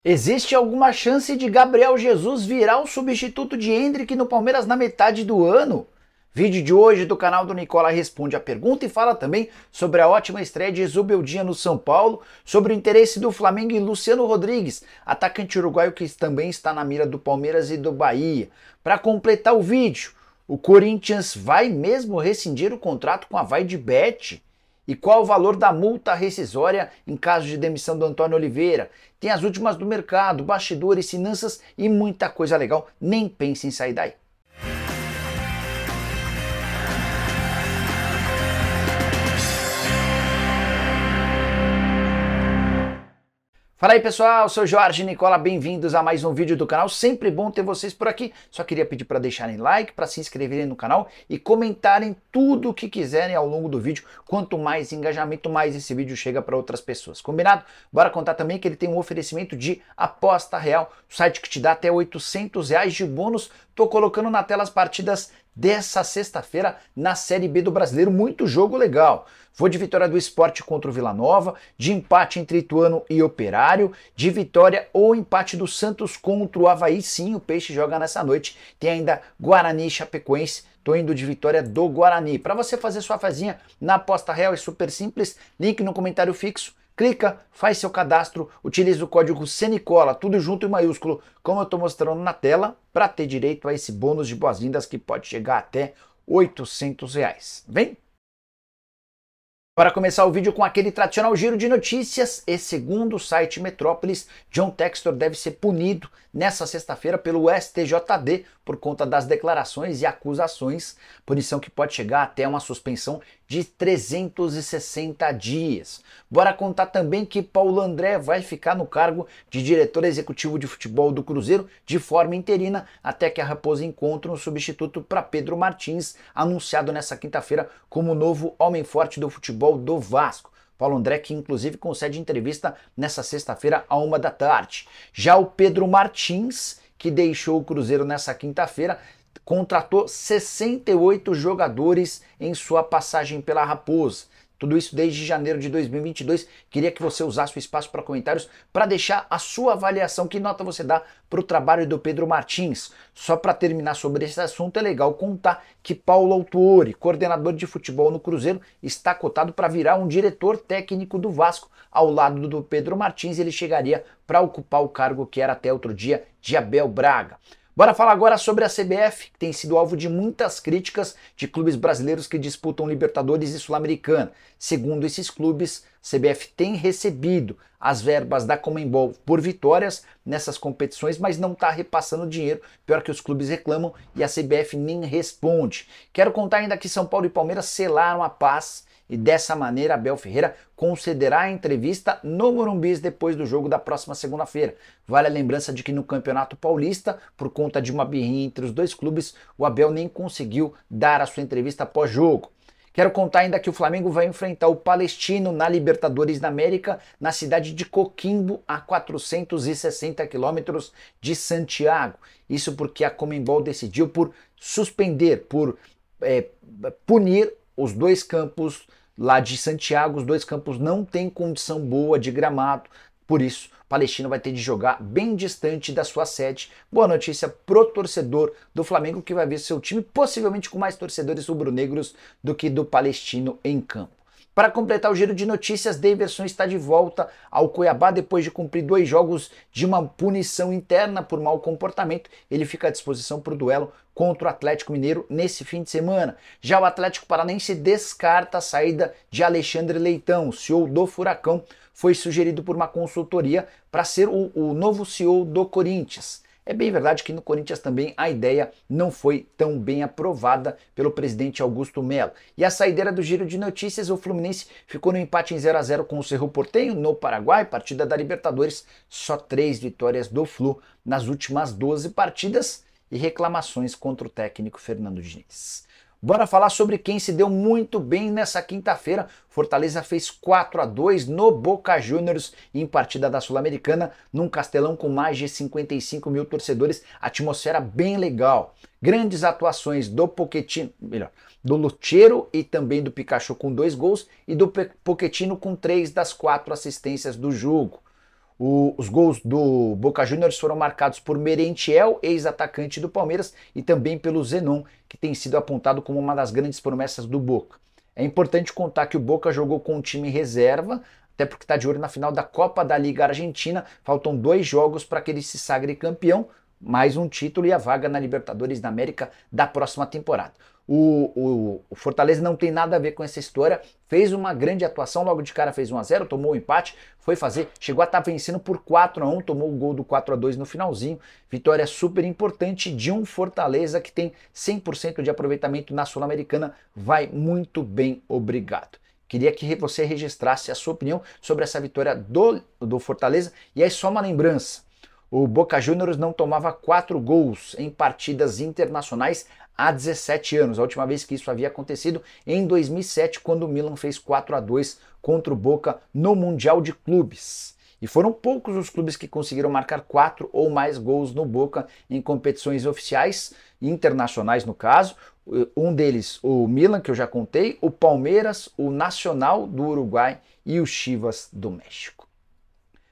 Existe alguma chance de Gabriel Jesus virar o substituto de Endrick no Palmeiras na metade do ano? Vídeo de hoje do canal do Nicola responde a pergunta e fala também sobre a ótima estreia de Zubeldia no São Paulo, sobre o interesse do Flamengo em Luciano Rodrigues, atacante uruguaio que também está na mira do Palmeiras e do Bahia. Para completar o vídeo, o Corinthians vai mesmo rescindir o contrato com a Vaidbet? E qual o valor da multa rescisória em caso de demissão do Antônio Oliveira? Tem as últimas do mercado, bastidores, finanças e muita coisa legal. Nem pense em sair daí. Fala aí pessoal, eu sou Jorge Nicola, bem-vindos a mais um vídeo do canal, sempre bom ter vocês por aqui. Só queria pedir para deixarem like, para se inscreverem no canal e comentarem tudo o que quiserem ao longo do vídeo. Quanto mais engajamento, mais esse vídeo chega para outras pessoas, combinado? Bora contar também que ele tem um oferecimento de aposta real, site que te dá até R$800 de bônus. Tô colocando na tela as partidas dessa sexta-feira na Série B do Brasileiro, muito jogo legal. Vou de vitória do Sport contra o Vila Nova, de empate entre Ituano e Operário, de vitória ou empate do Santos contra o Avaí. Sim, o Peixe joga nessa noite. Tem ainda Guarani e Chapecoense. Tô indo de vitória do Guarani. Para você fazer sua fezinha na aposta real é super simples. Link no comentário fixo. Clica, faz seu cadastro, utiliza o código CNICOLA, tudo junto em maiúsculo, como eu estou mostrando na tela, para ter direito a esse bônus de boas-vindas que pode chegar até R$800. Vem? Para começar o vídeo com aquele tradicional giro de notícias, e segundo o site Metrópolis, John Textor deve ser punido nessa sexta-feira pelo STJD por conta das declarações e acusações, punição que pode chegar até uma suspensão de 360 dias. Bora contar também que Paulo André vai ficar no cargo de diretor executivo de futebol do Cruzeiro de forma interina até que a Raposa encontre um substituto para Pedro Martins, anunciado nessa quinta-feira como o novo homem forte do futebol do Vasco. Paulo André, que inclusive concede entrevista nessa sexta-feira à 13h. Já o Pedro Martins, que deixou o Cruzeiro nessa quinta-feira, contratou 68 jogadores em sua passagem pela Raposa. Tudo isso desde janeiro de 2022. Queria que você usasse o espaço para comentários para deixar a sua avaliação. Que nota você dá para o trabalho do Pedro Martins? Só para terminar sobre esse assunto, é legal contar que Paulo Autuori, coordenador de futebol no Cruzeiro, está cotado para virar um diretor técnico do Vasco. Ao lado do Pedro Martins, ele chegaria para ocupar o cargo que era até outro dia de Abel Braga. Bora falar agora sobre a CBF, que tem sido alvo de muitas críticas de clubes brasileiros que disputam Libertadores e Sul-Americana. Segundo esses clubes, a CBF tem recebido as verbas da Conmebol por vitórias nessas competições, mas não está repassando dinheiro, pior que os clubes reclamam e a CBF nem responde. Quero contar ainda que São Paulo e Palmeiras selaram a paz e dessa maneira Abel Ferreira concederá a entrevista no Morumbi depois do jogo da próxima segunda-feira. Vale a lembrança de que no Campeonato Paulista, por conta de uma birrinha entre os dois clubes, o Abel nem conseguiu dar a sua entrevista pós-jogo. Quero contar ainda que o Flamengo vai enfrentar o Palestino na Libertadores da América, na cidade de Coquimbo, a 460 quilômetros de Santiago. Isso porque a Conmebol decidiu por suspender, por punir os dois campos lá de Santiago. Os dois campos não têm condição boa de gramado, por isso o Palestino vai ter de jogar bem distante da sua sede. Boa notícia pro torcedor do Flamengo, que vai ver seu time possivelmente com mais torcedores rubro-negros do que do Palestino em campo. Para completar o giro de notícias, Daverson está de volta ao Cuiabá depois de cumprir 2 jogos de uma punição interna por mau comportamento. Ele fica à disposição para o duelo contra o Atlético Mineiro nesse fim de semana. Já o Atlético Paranaense descarta a saída de Alexandre Leitão, CEO do Furacão. Foi sugerido por uma consultoria para ser o novo CEO do Corinthians. É bem verdade que no Corinthians também a ideia não foi tão bem aprovada pelo presidente Augusto Melo. E a saideira do giro de notícias, o Fluminense ficou no empate em 0-0 com o Cerro Porteño no Paraguai, partida da Libertadores, só 3 vitórias do Flu nas últimas 12 partidas e reclamações contra o técnico Fernando Diniz. Bora falar sobre quem se deu muito bem nessa quinta-feira. Fortaleza fez 4-2 no Boca Juniors em partida da Sul-Americana, num Castelão com mais de 55 mil torcedores, atmosfera bem legal. Grandes atuações do Pochettino, do Lucero e também do Pikachu com 2 gols e do Pochettino com 3 das 4 assistências do jogo. Os gols do Boca Juniors foram marcados por Merentiel, ex-atacante do Palmeiras, e também pelo Zenon, que tem sido apontado como uma das grandes promessas do Boca. É importante contar que o Boca jogou com o time reserva, até porque está de olho na final da Copa da Liga Argentina. Faltam 2 jogos para que ele se sagre campeão, mais um título e a vaga na Libertadores da América da próxima temporada. O Fortaleza não tem nada a ver com essa história, fez uma grande atuação, logo de cara fez 1 a 0, tomou o empate, chegou a estar vencendo por 4 a 1, tomou o gol do 4 a 2 no finalzinho. Vitória super importante de um Fortaleza que tem 100% de aproveitamento na Sul-Americana, vai muito bem, obrigado. Queria que você registrasse a sua opinião sobre essa vitória do Fortaleza. E aí só uma lembrança, o Boca Juniors não tomava 4 gols em partidas internacionais há 17 anos. A última vez que isso havia acontecido em 2007, quando o Milan fez 4 a 2 contra o Boca no Mundial de Clubes. E foram poucos os clubes que conseguiram marcar 4 ou mais gols no Boca em competições oficiais, internacionais no caso. Um deles, o Milan, que eu já contei, o Palmeiras, o Nacional do Uruguai e o Chivas do México.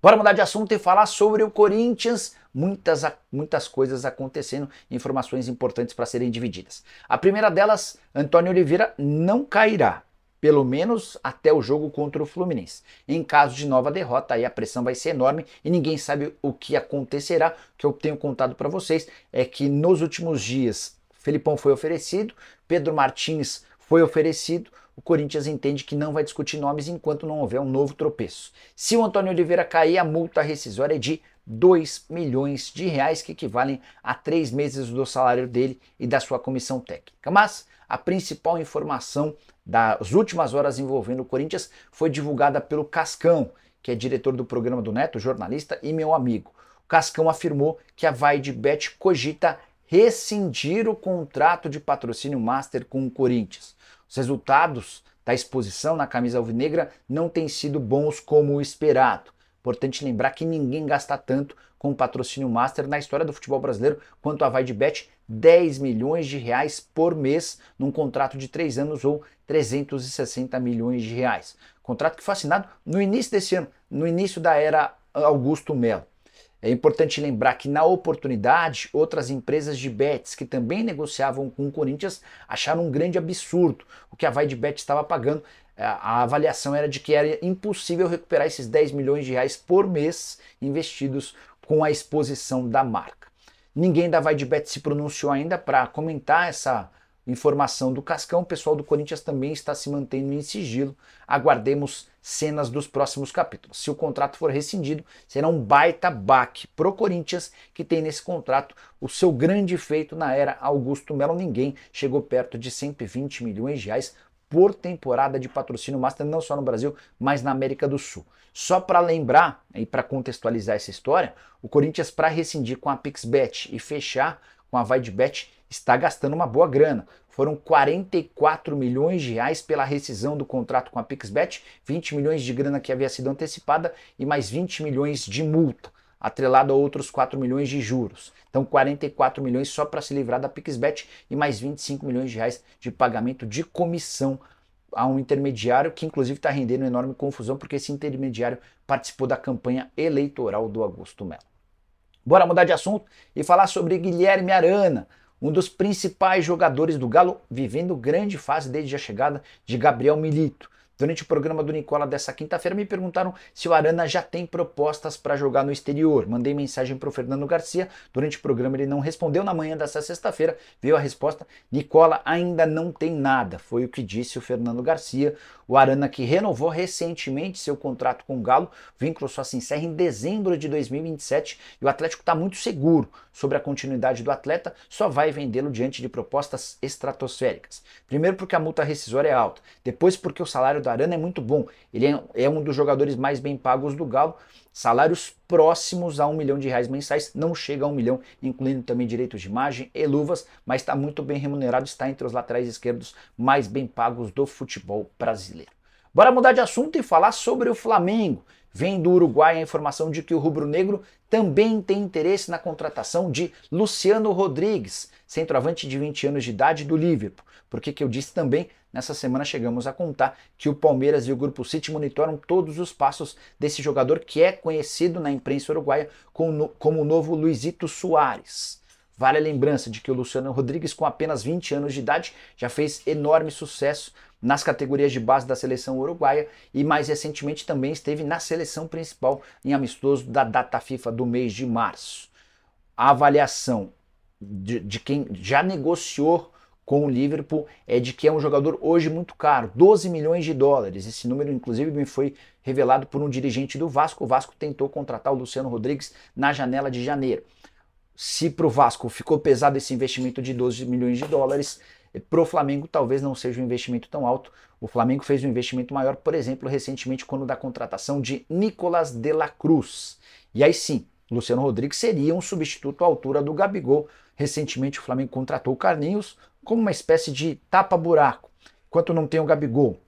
Bora mudar de assunto e falar sobre o Corinthians. Muitas coisas acontecendo, informações importantes para serem divididas. A primeira delas, Antônio Oliveira não cairá, pelo menos até o jogo contra o Fluminense. Em caso de nova derrota, aí a pressão vai ser enorme e ninguém sabe o que acontecerá. O que eu tenho contado para vocês é que nos últimos dias, Felipão foi oferecido, Pedro Martins foi oferecido. O Corinthians entende que não vai discutir nomes enquanto não houver um novo tropeço. Se o Antônio Oliveira cair, a multa rescisória é de 2 milhões de reais, que equivalem a 3 meses do salário dele e da sua comissão técnica. Mas a principal informação das últimas horas envolvendo o Corinthians foi divulgada pelo Cascão, que é diretor do programa do Neto, jornalista e meu amigo. O Cascão afirmou que a VaidBet cogita rescindir o contrato de patrocínio master com o Corinthians. Os resultados da exposição na camisa alvinegra não têm sido bons como o esperado. Importante lembrar que ninguém gasta tanto com patrocínio master na história do futebol brasileiro quanto a VaidBet, 10 milhões de reais por mês num contrato de 3 anos ou 360 milhões de reais. Contrato que foi assinado no início desse ano, no início da era Augusto Melo. É importante lembrar que, na oportunidade, outras empresas de bets que também negociavam com o Corinthians acharam um grande absurdo o que a VaidBet estava pagando. A avaliação era de que era impossível recuperar esses 10 milhões de reais por mês investidos com a exposição da marca. Ninguém da VaidBet se pronunciou ainda para comentar essa informação do Cascão. O pessoal do Corinthians também está se mantendo em sigilo. Aguardemos cenas dos próximos capítulos. Se o contrato for rescindido, será um baita baque pro Corinthians, que tem nesse contrato o seu grande feito na era Augusto Melo. Ninguém chegou perto de 120 milhões de reais por temporada de patrocínio master, não só no Brasil, mas na América do Sul. Só para lembrar e para contextualizar essa história, o Corinthians, para rescindir com a PixBet e fechar com a VaidBet, está gastando uma boa grana. Foram 44 milhões de reais pela rescisão do contrato com a PixBet, 20 milhões de grana que havia sido antecipada e mais 20 milhões de multa, atrelado a outros 4 milhões de juros. Então 44 milhões só para se livrar da PixBet e mais 25 milhões de reais de pagamento de comissão a um intermediário que inclusive está rendendo enorme confusão porque esse intermediário participou da campanha eleitoral do Augusto Melo. Bora mudar de assunto e falar sobre Guilherme Arana, um dos principais jogadores do Galo, vivendo grande fase desde a chegada de Gabriel Milito. Durante o programa do Nicola dessa quinta-feira me perguntaram se o Arana já tem propostas para jogar no exterior. Mandei mensagem para o Fernando Garcia, durante o programa ele não respondeu. Na manhã dessa sexta-feira veio a resposta: Nicola, ainda não tem nada. Foi o que disse o Fernando Garcia. O Arana, que renovou recentemente seu contrato com o Galo, o vínculo só se encerra em dezembro de 2027 e o Atlético está muito seguro sobre a continuidade do atleta, só vai vendê-lo diante de propostas estratosféricas. Primeiro porque a multa rescisória é alta, depois porque o salário do Arana é muito bom. Ele é um dos jogadores mais bem pagos do Galo, salários próximos a R$1 milhão mensais, não chega a 1 milhão, incluindo também direitos de imagem e luvas, mas está muito bem remunerado, está entre os laterais esquerdos mais bem pagos do futebol brasileiro. Bora mudar de assunto e falar sobre o Flamengo. Vem do Uruguai a informação de que o rubro-negro também tem interesse na contratação de Luciano Rodrigues, centroavante de 20 anos de idade do Liverpool. Porque que eu disse também, nessa semana chegamos a contar que o Palmeiras e o Grupo City monitoram todos os passos desse jogador que é conhecido na imprensa uruguaia como o novo Luizito Soares. Vale a lembrança de que o Luciano Rodrigues, com apenas 20 anos de idade, já fez enorme sucesso nas categorias de base da seleção uruguaia e mais recentemente também esteve na seleção principal em amistoso da data FIFA do mês de março. A avaliação de quem já negociou com o Liverpool é de que é um jogador hoje muito caro, 12 milhões de dólares. Esse número inclusive me foi revelado por um dirigente do Vasco. O Vasco tentou contratar o Luciano Rodrigues na janela de janeiro. Se para o Vasco ficou pesado esse investimento de 12 milhões de dólares, para o Flamengo talvez não seja um investimento tão alto. O Flamengo fez um investimento maior, por exemplo, recentemente quando da contratação de Nicolás de la Cruz. E aí sim, Luciano Rodrigues seria um substituto à altura do Gabigol. Recentemente o Flamengo contratou o Carlinhos como uma espécie de tapa-buraco. Enquanto não tem o Gabigol,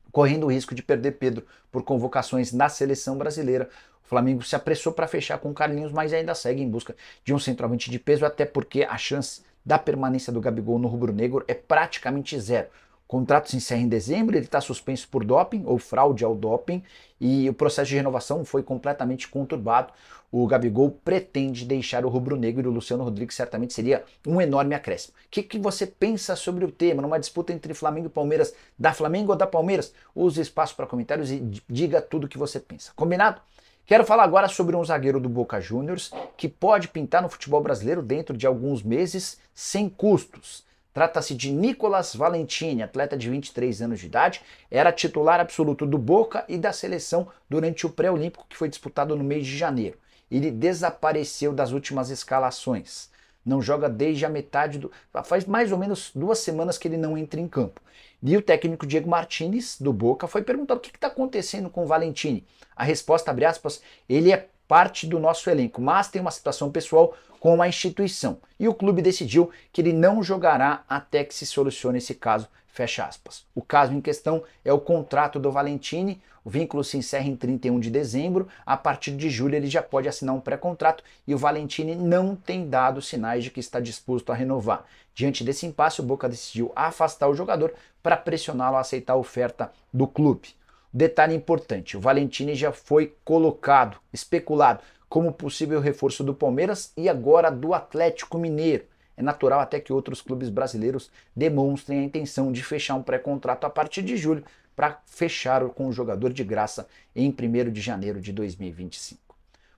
correndo o risco de perder Pedro por convocações na seleção brasileira, o Flamengo se apressou para fechar com o Carlinhos, mas ainda segue em busca de um centroavante de peso, até porque a chance da permanência do Gabigol no rubro-negro é praticamente zero. O contrato se encerra em dezembro, ele está suspenso por doping ou fraude ao doping e o processo de renovação foi completamente conturbado. O Gabigol pretende deixar o rubro-negro e o Luciano Rodrigues certamente seria um enorme acréscimo. O que você pensa sobre o tema? Numa disputa entre Flamengo e Palmeiras, da Flamengo ou da Palmeiras? Use espaço para comentários e diga tudo o que você pensa. Combinado? Quero falar agora sobre um zagueiro do Boca Juniors que pode pintar no futebol brasileiro dentro de alguns meses sem custos. Trata-se de Nicolás Valentini, atleta de 23 anos de idade, era titular absoluto do Boca e da seleção durante o pré-olímpico que foi disputado no mês de janeiro. Ele desapareceu das últimas escalações. Não joga desde a metade do... Faz mais ou menos 2 semanas que ele não entra em campo. E o técnico Diego Martínez, do Boca, foi perguntado o que está acontecendo com o Valentini. A resposta, abre aspas, ele é parte do nosso elenco, mas tem uma situação pessoal com a instituição. E o clube decidiu que ele não jogará até que se solucione esse caso, fecha aspas. O caso em questão é o contrato do Valentini. O vínculo se encerra em 31 de dezembro. A partir de julho ele já pode assinar um pré-contrato e o Valentini não tem dado sinais de que está disposto a renovar. Diante desse impasse, o Boca decidiu afastar o jogador para pressioná-lo a aceitar a oferta do clube. Detalhe importante, o Valentini já foi colocado, especulado, como possível reforço do Palmeiras e agora do Atlético Mineiro. É natural até que outros clubes brasileiros demonstrem a intenção de fechar um pré-contrato a partir de julho para fechar com o jogador de graça em 1º de janeiro de 2025.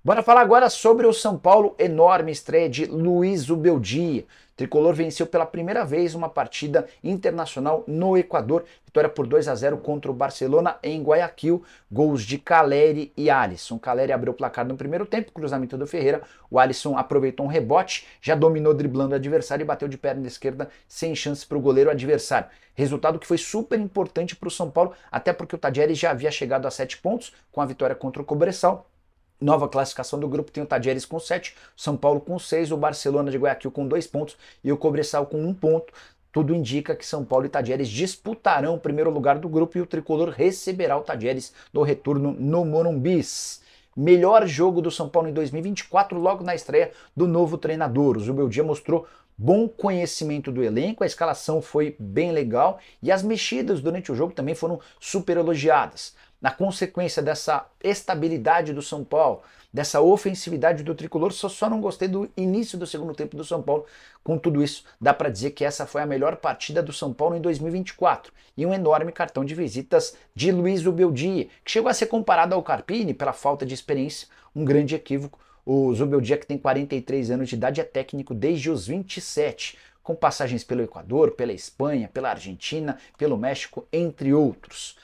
Bora falar agora sobre o São Paulo, enorme estreia de Luiz Zubeldia. O tricolor venceu pela primeira vez uma partida internacional no Equador, vitória por 2-0 contra o Barcelona em Guayaquil, gols de Caleri e Alisson. Caleri abriu o placar no primeiro tempo, cruzamento do Ferreira, o Alisson aproveitou um rebote, já dominou driblando o adversário e bateu de perna esquerda sem chance para o goleiro adversário. Resultado que foi super importante para o São Paulo, até porque o Tadieres já havia chegado a 7 pontos com a vitória contra o Cobressal. Nova classificação do grupo tem o Tadieres com 7, São Paulo com 6, o Barcelona de Guayaquil com 2 pontos e o Cobressal com 1 ponto. Tudo indica que São Paulo e Tadieres disputarão o primeiro lugar do grupo e o tricolor receberá o Tadieres no retorno no Morumbis. Melhor jogo do São Paulo em 2024, logo na estreia do novo treinador. O Zubeldia mostrou bom conhecimento do elenco, a escalação foi bem legal e as mexidas durante o jogo também foram super elogiadas. Na consequência dessa estabilidade do São Paulo, dessa ofensividade do tricolor, só não gostei do início do segundo tempo do São Paulo. Com tudo isso, dá para dizer que essa foi a melhor partida do São Paulo em 2024 e um enorme cartão de visitas de Luiz Zubeldia, que chegou a ser comparado ao Carpini pela falta de experiência, um grande equívoco. O Zubeldia, que tem 43 anos de idade, é técnico desde os 27, com passagens pelo Equador, pela Espanha, pela Argentina, pelo México, entre outros.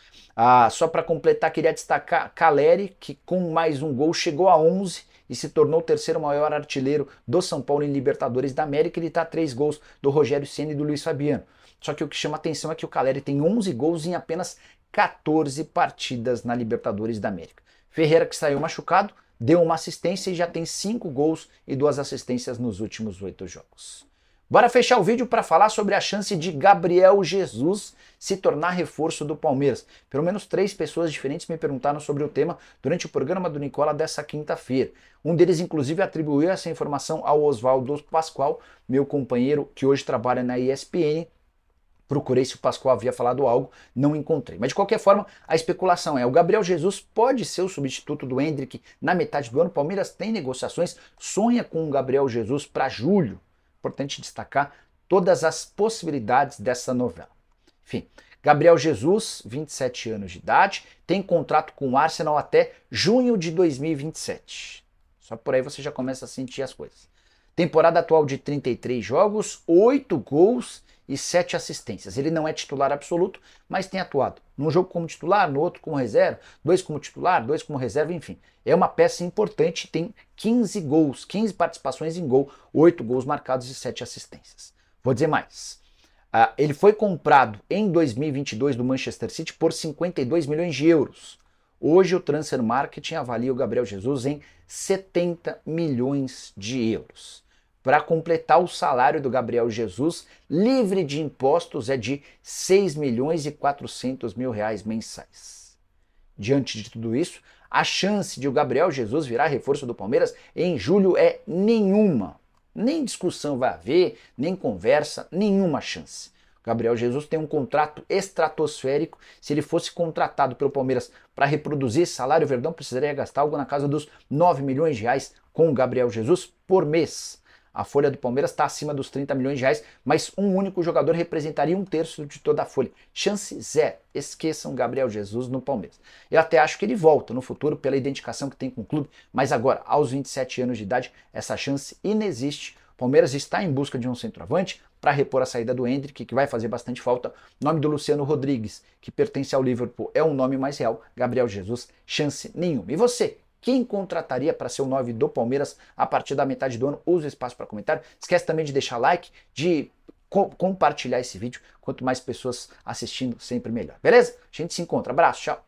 Só para completar, queria destacar Caleri, que com mais um gol chegou a 11 e se tornou o terceiro maior artilheiro do São Paulo em Libertadores da América. Ele está a 3 gols do Rogério Ceni e do Luiz Fabiano. Só que o que chama atenção é que o Caleri tem 11 gols em apenas 14 partidas na Libertadores da América. Ferreira, que saiu machucado, deu uma assistência e já tem 5 gols e 2 assistências nos últimos 8 jogos. Bora fechar o vídeo para falar sobre a chance de Gabriel Jesus se tornar reforço do Palmeiras. Pelo menos 3 pessoas diferentes me perguntaram sobre o tema durante o programa do Nicola dessa quinta-feira. Um deles, inclusive, atribuiu essa informação ao Oswaldo Pascoal, meu companheiro que hoje trabalha na ESPN. Procurei se o Pascoal havia falado algo, não encontrei. Mas de qualquer forma, a especulação é: o Gabriel Jesus pode ser o substituto do Endrick na metade do ano. O Palmeiras tem negociações, sonha com o Gabriel Jesus para julho. Importante destacar todas as possibilidades dessa novela. Enfim, Gabriel Jesus, 27 anos de idade, tem contrato com o Arsenal até junho de 2027. Só por aí você já começa a sentir as coisas. Temporada atual de 33 jogos, 8 gols e 7 assistências. Ele não é titular absoluto, mas tem atuado num jogo como titular, no outro como reserva, 2 como titular, 2 como reserva, enfim. É uma peça importante, tem 15 gols, 15 participações em gol, 8 gols marcados e 7 assistências. Vou dizer mais. Ele foi comprado em 2022 do Manchester City por 52 milhões de euros. Hoje o Transfer Market avalia o Gabriel Jesus em 70 milhões de euros. Para completar o salário do Gabriel Jesus, livre de impostos, é de 6 milhões e 400 mil reais mensais. Diante de tudo isso, a chance de o Gabriel Jesus virar reforço do Palmeiras em julho é nenhuma. Nem discussão vai haver, nem conversa, nenhuma chance. O Gabriel Jesus tem um contrato estratosférico. Se ele fosse contratado pelo Palmeiras para reproduzir esse salário, o Verdão precisaria gastar algo na casa dos 9 milhões de reais com o Gabriel Jesus por mês. A folha do Palmeiras está acima dos 30 milhões de reais, mas um único jogador representaria 1/3 de toda a folha. Chance zero. Esqueçam Gabriel Jesus no Palmeiras. Eu até acho que ele volta no futuro pela identificação que tem com o clube, mas agora, aos 27 anos de idade, essa chance inexiste. O Palmeiras está em busca de um centroavante para repor a saída do Endrick, que vai fazer bastante falta. O nome do Luciano Rodrigues, que pertence ao Liverpool, é um nome mais real. Gabriel Jesus, chance nenhuma. E você? Quem contrataria para ser o 9 do Palmeiras a partir da metade do ano? Use o espaço para comentário. Esquece também de deixar like, de compartilhar esse vídeo. Quanto mais pessoas assistindo, sempre melhor. Beleza? A gente se encontra. Abraço, tchau.